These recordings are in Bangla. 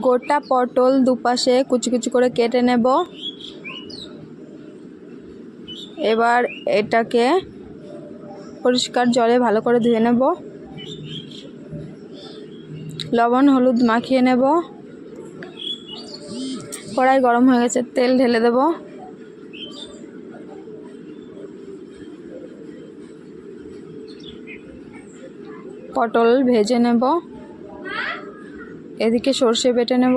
গোটা পটল দুপাশে কুচি কুচি করে কেটে নেব। এবার এটাকে পরিষ্কার জলে ভালো করে ধুয়ে নেব। লবণ হলুদ মাখিয়ে নেব। কড়াই গরম হয়ে গেছে, তেল ঢেলে দেব। পটল ভেজে নেব। এদিকে সর্ষে বেটে নেব।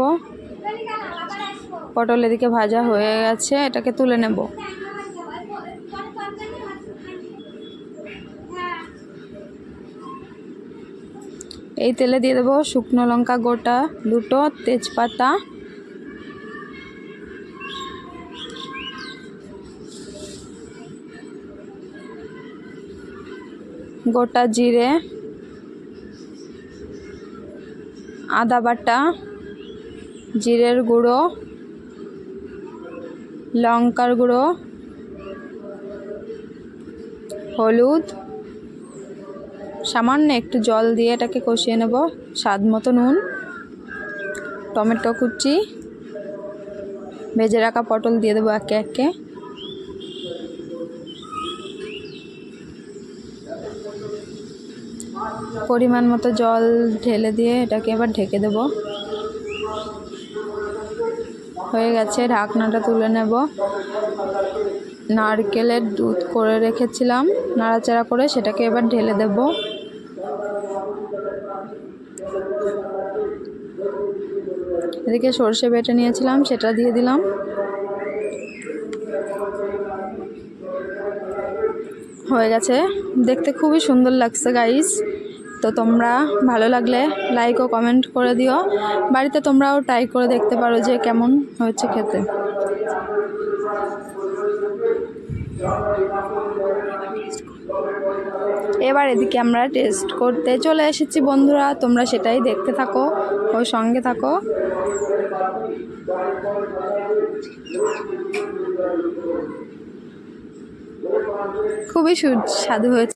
পটল এদিকে ভাজা হয়ে গেছে, এটাকে তুলে নেব। এই তেলে দিয়ে দেবো শুকনো লঙ্কা গোটা দুটো, তেজপাতা, গোটা জিরে, আদা বাটা, জিরের গুঁড়ো, লঙ্কার গুঁড়ো, হলুদ, সামান্য একটু জল দিয়ে এটাকে কষিয়ে নেব। স্বাদ মতো নুন, টমেটো কুচি, ভেজে রাখা পটল দিয়ে দেবো একে একে। পরিমাণ মতো জল ঢেলে দিয়ে এটাকে এবার ঢেকে দেব। হয়ে গেছে, ঢাকনাটা তুলে নেব। নারকেলের দুধ করে রেখেছিলাম নাড়াচাড়া করে, সেটাকে এবার ঢেলে দেব। এদিকে সর্ষে বেটে নিয়েছিলাম, সেটা দিয়ে দিলাম। হয়ে গেছে, দেখতে খুবই সুন্দর লাগছে গাইস। তো তোমরা ভালো লাগলে লাইক ও কমেন্ট করে দিও। বাড়িতে তোমরাও ট্রাই করে দেখতে পারো যে কেমন হয়েছে খেতে। এবার এদিকে আমরা টেস্ট করতে চলে এসেছি বন্ধুরা, তোমরা সেটাই দেখতে থাকো ও সঙ্গে থাকো। খুবই সুস্বাদু হয়েছে।